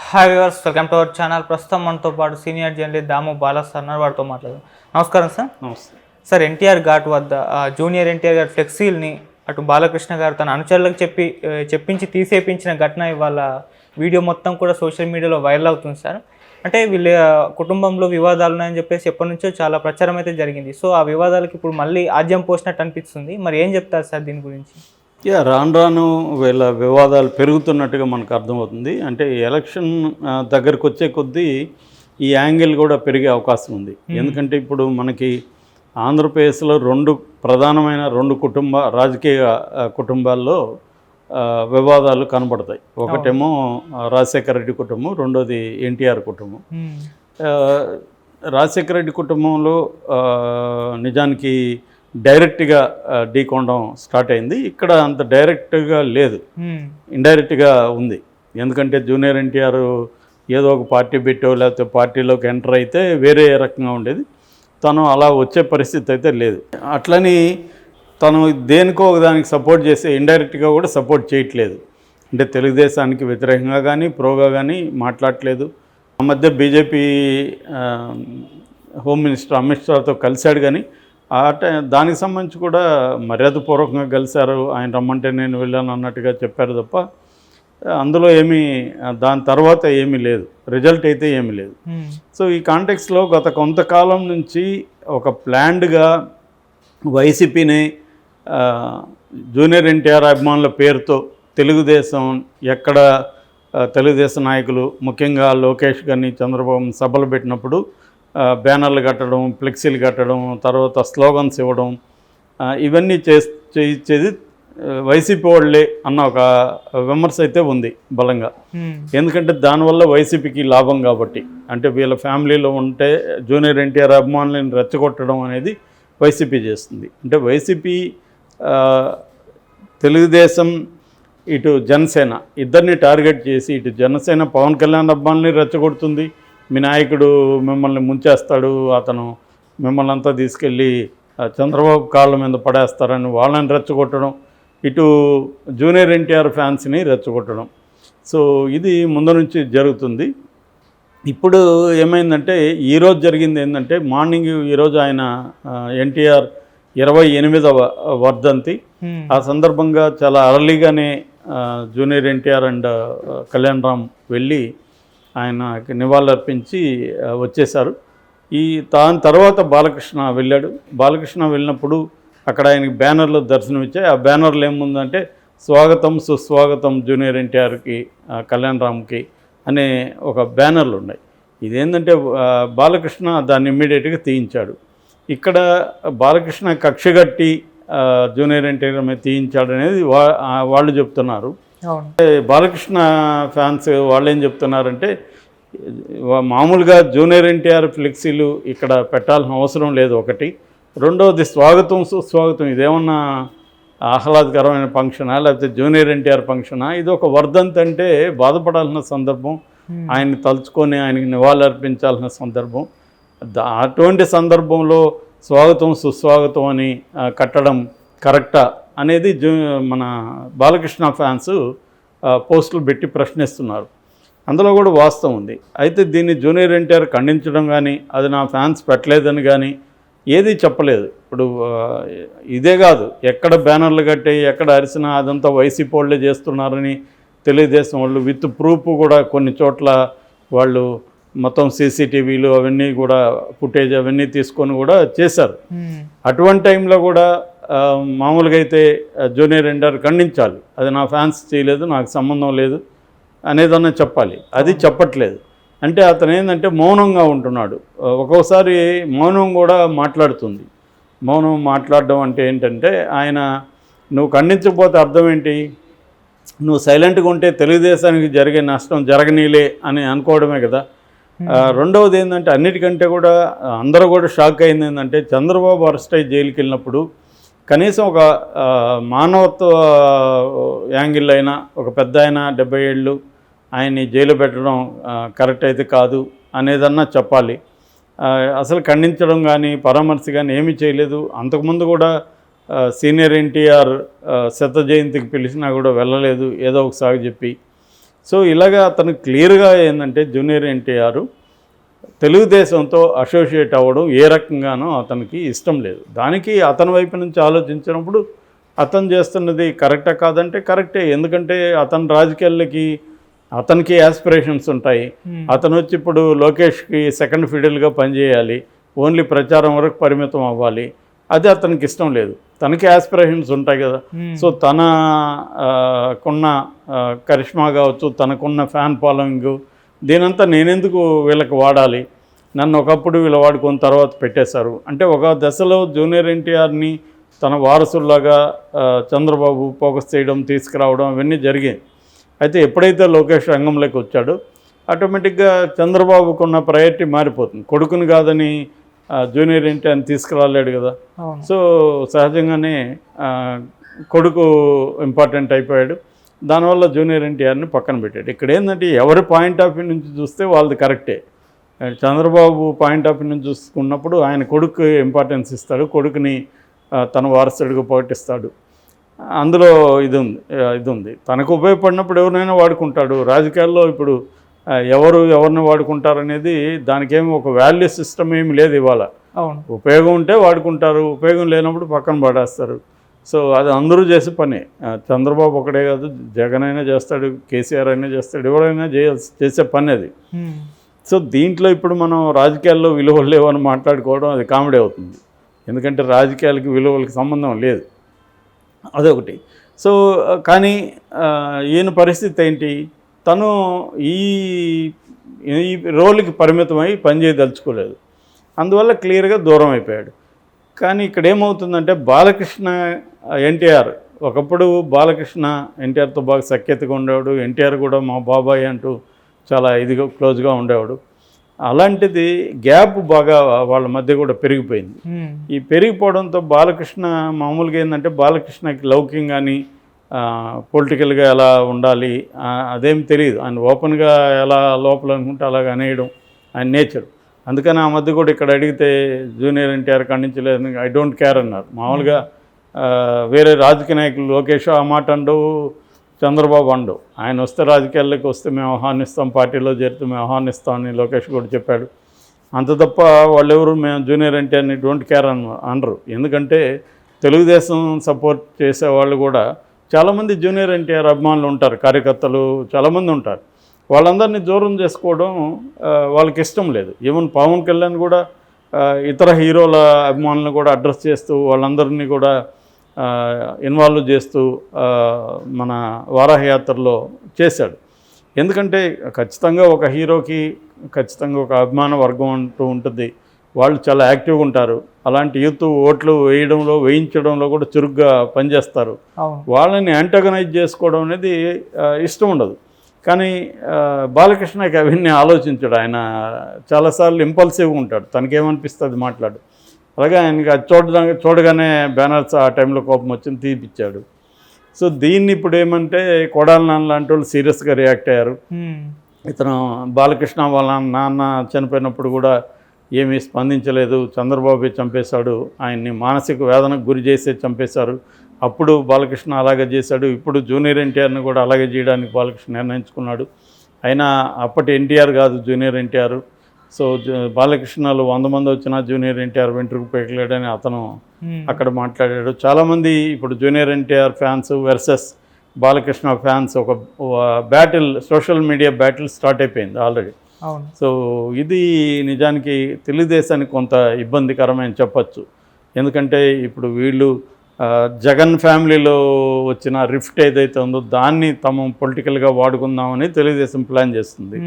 Hi viewers, welcome to our channel. ప్రస్తుతం మనతో పాటు సీనియర్ జర్నలిస్ట్ దాము బాలా సార్ ఉన్నారు. వాడితో మాట్లాడదాం. నమస్కారం సార్. నమస్తే సార్, ఎన్టీఆర్ ఘాట్ వద్ద జూనియర్ ఎన్టీఆర్ గారి ఫ్లెక్సీల్ని అటు బాలకృష్ణ గారు తన అనుచరులకు చెప్పించి తీసేపించిన ఘటన ఇవాళ వీడియో మొత్తం కూడా సోషల్ మీడియాలో వైరల్ అవుతుంది సార్. అంటే వీళ్ళ కుటుంబంలో వివాదాలు ఉన్నాయని చెప్పేసి ఎప్పటి నుంచో చాలా ప్రచారం అయితే జరిగింది. సో ఆ వివాదాలకు ఇప్పుడు మళ్ళీ ఆజ్యం పోసినట్టు అనిపిస్తుంది. మరి ఏం చెప్తారు సార్ దీని గురించి? రాను రాను వీళ్ళ వివాదాలు పెరుగుతున్నట్టుగా మనకు అర్థమవుతుంది. అంటే ఎలక్షన్ దగ్గరకు వచ్చే కొద్దీ ఈ యాంగిల్ కూడా పెరిగే అవకాశం ఉంది. ఎందుకంటే ఇప్పుడు మనకి ఆంధ్రప్రదేశ్లో ప్రధానమైన రెండు రాజకీయ కుటుంబాల్లో వివాదాలు కనబడతాయి. ఒకటేమో రాజశేఖర రెడ్డి కుటుంబం, రెండోది ఎన్టీఆర్ కుటుంబం. రాజశేఖర రెడ్డి కుటుంబంలో నిజానికి డైరెక్ట్గా ఢీకొనడం స్టార్ట్ అయింది. ఇక్కడ అంత డైరెక్ట్గా లేదు, ఇండైరెక్ట్గా ఉంది. ఎందుకంటే జూనియర్ ఎన్టీఆర్ ఏదో ఒక పార్టీ పెట్టో లేకపోతే పార్టీలోకి ఎంటర్ అయితే వేరే రకంగా ఉండేది. తను అలా వచ్చే పరిస్థితి అయితే లేదు. అట్లని తను దేనికో ఒకదానికి సపోర్ట్ చేసి ఇండైరెక్ట్గా కూడా సపోర్ట్ చేయట్లేదు. అంటే తెలుగుదేశానికి వ్యతిరేకంగా కానీ ప్రోగా కానీ మాట్లాడట్లేదు. ఆ మధ్య బీజేపీ హోమ్ మినిస్టర్ అమిత్ షాతో కలిశాడు, కానీ దానికి సంబంధించి కూడా మర్యాదపూర్వకంగా కలిశారు. ఆయన రమ్మంటే నేను వెళ్ళాను అన్నట్టుగా చెప్పారు తప్ప అందులో దాని తర్వాత ఏమీ లేదు, రిజల్ట్ అయితే ఏమీ లేదు. సో ఈ కాంటెక్స్లో గత కొంతకాలం నుంచి ఒక ప్లాన్డ్గా వైసీపీని జూనియర్ ఎన్టీఆర్ అభిమానుల పేరుతో తెలుగుదేశం ఎక్కడ తెలుగుదేశం నాయకులు ముఖ్యంగా లోకేష్ గారిని చంద్రబాబు సభలు పెట్టినప్పుడు బ్యానర్లు కట్టడం, ఫ్లెక్సీలు కట్టడం, తర్వాత స్లోగన్స్ ఇవ్వడం, ఇవన్నీ చేసేది వైసీపీ వాళ్ళే అన్న ఒక విమర్శ అయితే ఉంది బలంగా. ఎందుకంటే దానివల్ల వైసీపీకి లాభం కాబట్టి. అంటే వీళ్ళ ఫ్యామిలీలో ఉంటే జూనియర్ ఎన్టీఆర్ అభిమానులను రెచ్చగొట్టడం అనేది వైసీపీ చేస్తుంది. అంటే వైసీపీ తెలుగుదేశం ఇటు జనసేన ఇద్దరిని టార్గెట్ చేసి ఇటు జనసేన పవన్ కళ్యాణ్ అభిమానుల్ని రెచ్చగొడుతుంది. మీ నాయకుడు మిమ్మల్ని ముంచేస్తాడు, అతను మిమ్మల్ని అంతా తీసుకెళ్ళి చంద్రబాబు కాళ్ళ మీద పడేస్తారని వాళ్ళని రెచ్చగొట్టడం, ఇటు జూనియర్ ఎన్టీఆర్ ఫ్యాన్స్ని రెచ్చగొట్టడం. సో ఇది ముందు నుంచి జరుగుతుంది. ఇప్పుడు ఏమైందంటే ఈరోజు జరిగింది ఏంటంటే మార్నింగ్ ఈరోజు ఆయన ఎన్టీఆర్ 28వ వర్ధంతి. ఆ సందర్భంగా చాలా అర్లీగానే జూనియర్ ఎన్టీఆర్ అండ్ కళ్యాణ్ రామ్ వెళ్ళి ఆయనకి నివాళులర్పించి వచ్చేశారు. దాని తర్వాత బాలకృష్ణ వెళ్ళాడు. బాలకృష్ణ వెళ్ళినప్పుడు అక్కడ ఆయనకి బ్యానర్లు దర్శనమిచ్చాయి. ఆ బ్యానర్లు ఏముందంటే స్వాగతం సుస్వాగతం జూనియర్ ఎన్టీఆర్కి కళ్యాణ్ రామ్కి అనే ఒక బ్యానర్లు ఉన్నాయి. ఇదేంటంటే బాలకృష్ణ దాన్ని ఇమ్మీడియట్గా తీయించాడు. ఇక్కడ బాలకృష్ణ కక్షగట్టి జూనియర్ ఎన్టీఆర్ మీద తీయించాడు అనేది వాళ్ళు చెప్తున్నారు. బాలకృష్ణ ఫ్యాన్స్ వాళ్ళు ఏం చెప్తున్నారంటే మామూలుగా జూనియర్ ఎన్టీఆర్ ఫ్లెక్సీలు ఇక్కడ పెట్టాల్సిన అవసరం లేదు ఒకటి. రెండవది స్వాగతం సుస్వాగతం ఇదేమన్నా ఆహ్లాదకరమైన ఫంక్షనా లేకపోతే జూనియర్ ఎన్టీఆర్ ఫంక్షనా? ఇది ఒక వర్ధంతి అంటే బాధపడాల్సిన సందర్భం, ఆయన్ని తలుచుకొని ఆయనకి నివాళులు అర్పించాల్సిన సందర్భం. అటువంటి సందర్భంలో స్వాగతం సుస్వాగతం అని కట్టడం కరెక్టా అనేది మన బాలకృష్ణ ఫ్యాన్స్ పోస్టులు పెట్టి ప్రశ్నిస్తున్నారు. అందులో కూడా వాస్తవం ఉంది. అయితే దీన్ని జూనియర్ ఎన్టీఆర్ ఖండించడం కానీ అది నా ఫ్యాన్స్ పెట్టలేదని కానీ ఏది చెప్పలేదు. ఇప్పుడు ఇదే కాదు, ఎక్కడ బ్యానర్లు కట్టి ఎక్కడ అరిసినా అదంతా వైసీపీ వాళ్ళే చేస్తున్నారని తెలుగుదేశం వాళ్ళు విత్ ప్రూఫ్ కూడా కొన్ని చోట్ల వాళ్ళు మొత్తం సీసీటీవీలు అవన్నీ కూడా ఫుటేజ్ అవన్నీ తీసుకొని కూడా చేశారు. అటువంటి టైంలో కూడా మామూలుగా అయితే జూనియర్ ఎన్టీఆర్ ఖండించాలి, అది నా ఫ్యాన్స్ చేయలేదు, నాకు సంబంధం లేదు అనేదన్నా చెప్పాలి. అది చెప్పట్లేదు. అంటే అతను ఏంటంటే మౌనంగా ఉంటున్నాడు. ఒక్కోసారి మౌనం కూడా మాట్లాడుతుంది. మౌనం మాట్లాడడం అంటే ఏంటంటే ఆయన నువ్వు ఖండించకపోతే అర్థం ఏంటి? నువ్వు సైలెంట్గా ఉంటే తెలుగుదేశానికి జరిగే నష్టం జరగనీలే అని అనుకోవడమే కదా. రెండవది ఏంటంటే అన్నిటికంటే కూడా అందరూ కూడా షాక్ అయింది ఏంటంటే చంద్రబాబు అరెస్ట్ అయ్యి జైలుకి వెళ్ళినప్పుడు కనీసం ఒక మానవత్వ యాంగిల్ అయినా ఒక పెద్ద ఆయన 70 ఏళ్ళు ఆయన్ని జైలు పెట్టడం కరెక్ట్ అయితే కాదు అనేదన్నా చెప్పాలి. అసలు ఖండించడం కానీ పరామర్శ కానీ ఏమీ చేయలేదు. అంతకుముందు కూడా సీనియర్ ఎన్టీఆర్ శత జయంతికి పిలిచినా కూడా వెళ్ళలేదు, ఏదో ఒకసారి చెప్పి. సో ఇలాగా అతను క్లియర్గా ఏంటంటే జూనియర్ ఎన్టీఆర్ తెలుగుదేశంతో అసోసియేట్ అవ్వడం ఏ రకంగానో అతనికి ఇష్టం లేదు. దానికి అతని వైపు నుంచి ఆలోచించినప్పుడు అతను చేస్తున్నది కరెక్టా కాదంటే కరెక్టే. ఎందుకంటే అతను రాజకీయాలకి అతనికి యాస్పిరేషన్స్ ఉంటాయి. అతను వచ్చి ఇప్పుడు లోకేష్కి సెకండ్ ఫిడిల్గా పనిచేయాలి, ఓన్లీ ప్రచారం వరకు పరిమితం అవ్వాలి, అది అతనికి ఇష్టం లేదు. తనకి యాస్పిరేషన్స్ ఉంటాయి కదా. సో తనకున్న కరిష్మా కావచ్చు, తనకున్న ఫ్యాన్ ఫాలోయింగ్, దీనంతా నేనెందుకు వీళ్ళకి వాడాలి, నన్ను ఒకప్పుడు వీళ్ళు వాడుకున్న తర్వాత పెట్టేశారు అంటే ఒక దశలో జూనియర్ ఎన్టీఆర్ని తన వారసుల్లాగా చంద్రబాబు ఫోకస్ చేయడం, తీసుకురావడం అవన్నీ జరిగాయి. అయితే ఎప్పుడైతే లోకేష్ రంగంలోకి వచ్చాడో ఆటోమేటిక్గా చంద్రబాబుకున్న ప్రయారిటీ మారిపోతుంది. కొడుకుని కాదని జూనియర్ ఎన్టీఆర్ని తీసుకురాలేడు కదా. సో సహజంగానే కొడుకు ఇంపార్టెంట్ అయిపోయాడు. దానివల్ల జూనియర్ ఎన్టీఆర్ని పక్కన పెట్టాడు. ఇక్కడ ఏంటంటే ఎవరి పాయింట్ ఆఫ్ వ్యూ నుంచి చూస్తే వాళ్ళది కరెక్టే. చంద్రబాబు పాయింట్ ఆఫ్ వ్యూ నుంచి చూసుకున్నప్పుడు ఆయన కొడుకు ఇంపార్టెన్స్ ఇస్తాడు, కొడుకుని తన వారసుడిగా ప్రకటిస్తాడు. అందులో ఇది ఉంది తనకు ఉపయోగపడినప్పుడు ఎవరినైనా వాడుకుంటాడు. రాజకీయాల్లో ఇప్పుడు ఎవరిని వాడుకుంటారనేది దానికేమి ఒక వాల్యూ సిస్టమ్ ఏమి లేదు ఇవాళ. ఉపయోగం ఉంటే వాడుకుంటారు, ఉపయోగం లేనప్పుడు పక్కన పడేస్తారు. సో అది అందరూ చేసే పని. చంద్రబాబు ఒకటే కాదు, జగన్ అయినా చేస్తాడు, కేసీఆర్ అయినా చేస్తాడు, ఎవరైనా చేసే పని అది. సో దీంట్లో ఇప్పుడు మనం రాజకీయాల్లో విలువలు లేవని మాట్లాడుకోవడం అది కామెడీ అవుతుంది. ఎందుకంటే రాజకీయాలకి విలువలకి సంబంధం లేదు, అదొకటి. సో కానీ ఈయన పరిస్థితి ఏంటి, తను ఈ రోల్కి పరిమితమై పనిచేయదలుచుకోలేదు, అందువల్ల క్లియర్గా దూరం అయిపోయాడు. కానీ ఇక్కడ ఏమవుతుందంటే బాలకృష్ణ ఎన్టీఆర్, ఒకప్పుడు బాలకృష్ణ ఎన్టీఆర్తో బాగా సఖ్యతగా ఉండేవాడు, ఎన్టీఆర్ కూడా మా బాబాయ్ అంటూ చాలా ఇదిగా క్లోజ్గా ఉండేవాడు. అలాంటిది గ్యాప్ బాగా వాళ్ళ మధ్య కూడా పెరిగిపోయింది. ఈ పెరిగిపోవడంతో బాలకృష్ణ మామూలుగా ఏంటంటే బాలకృష్ణకి లౌకింగ్ కానీ పొలిటికల్గా ఎలా ఉండాలి అదేం తెలియదు. ఆయన ఓపెన్గా ఎలా లోపల అనుకుంటే అలాగ అనేయడం ఆయన నేచర్. అందుకని ఆ మధ్య కూడా ఇక్కడ అడిగితే జూనియర్ ఎన్టీఆర్ ఖండించలేదు, ఐ డోంట్ కేర్ అన్నారు. మామూలుగా వేరే రాజకీయ నాయకులు లోకేష్ ఆ మాట అండవు, చంద్రబాబు అండు, ఆయన వస్తే రాజకీయాల్లోకి వస్తే మేము ఆహ్వానిస్తాం, పార్టీలో చేరితే మేము ఆహ్వానిస్తామని లోకేష్ కూడా చెప్పాడు. అంత తప్ప వాళ్ళెవరు మేము జూనియర్ ఎన్టీఆర్ని డోంట్ కేర్ అనరు. ఎందుకంటే తెలుగుదేశం సపోర్ట్ చేసేవాళ్ళు కూడా చాలామంది జూనియర్ ఎన్టీఆర్ అభిమానులు ఉంటారు, కార్యకర్తలు చాలామంది ఉంటారు. వాళ్ళందరినీ దూరం చేసుకోవడం వాళ్ళకి ఇష్టం లేదు. ఈవెన్ పవన్ కళ్యాణ్ కూడా ఇతర హీరోల అభిమానులను కూడా అడ్రస్ చేస్తూ వాళ్ళందరినీ కూడా ఇన్వాల్వ్ చేస్తూ మన వారాహయాత్రలో చేశాడు. ఎందుకంటే ఖచ్చితంగా ఒక హీరోకి ఖచ్చితంగా ఒక అభిమాన వర్గం అంటూ ఉంటుంది, వాళ్ళు చాలా యాక్టివ్గా ఉంటారు. అలాంటి యూత్ ఓట్లు వేయించడంలో కూడా చురుగ్గా పనిచేస్తారు. వాళ్ళని యాంటగనైజ్ చేసుకోవడం అనేది ఇష్టం ఉండదు. కానీ బాలకృష్ణకి అవన్నీ ఆలోచించాడు. ఆయన చాలాసార్లు ఇంపల్సివ్గా ఉంటాడు, తనకేమనిపిస్తుంది మాట్లాడు. అలాగే ఆయనకి అది చూడగానే బ్యానర్స్ ఆ టైంలో కోపం వచ్చింది, తీపిచ్చాడు. సో దీన్ని ఇప్పుడు ఏమంటే కొడాలి నాన్న లాంటి వాళ్ళు సీరియస్గా రియాక్ట్ అయ్యారు. ఇతను బాలకృష్ణ వాళ్ళ నాన్న చనిపోయినప్పుడు కూడా ఏమీ స్పందించలేదు, చంద్రబాబు చంపేశాడు, ఆయన్ని మానసిక వేదనకు గురి చేసే చంపేశారు, అప్పుడు బాలకృష్ణ అలాగే చేశాడు, ఇప్పుడు జూనియర్ ఎన్టీఆర్ని కూడా అలాగే చేయడానికి బాలకృష్ణ నిర్ణయించుకున్నాడు. అయినా అప్పటి ఎన్టీఆర్ కాదు జూనియర్ ఎన్టీఆర్. సో బాలకృష్ణలో 100 మంది వచ్చినా జూనియర్ ఎన్టీఆర్ వెంట్రుకు పెరగలేడని అతను అక్కడ మాట్లాడాడు. చాలామంది ఇప్పుడు junior NTR fans versus Balakrishna fans ఒక battle, social media battle start అయిపోయింది ఆల్రెడీ. సో ఇది నిజానికి తెలుగుదేశానికి కొంత ఇబ్బందికరమని చెప్పచ్చు. ఎందుకంటే ఇప్పుడు వీళ్ళు జగన్ ఫ్యామిలీలో వచ్చిన రిఫ్ట్ ఏదైతే ఉందో దాన్ని తమ పొలిటికల్గా వాడుకుందామని తెలుగుదేశం ప్లాన్ చేస్తుంది.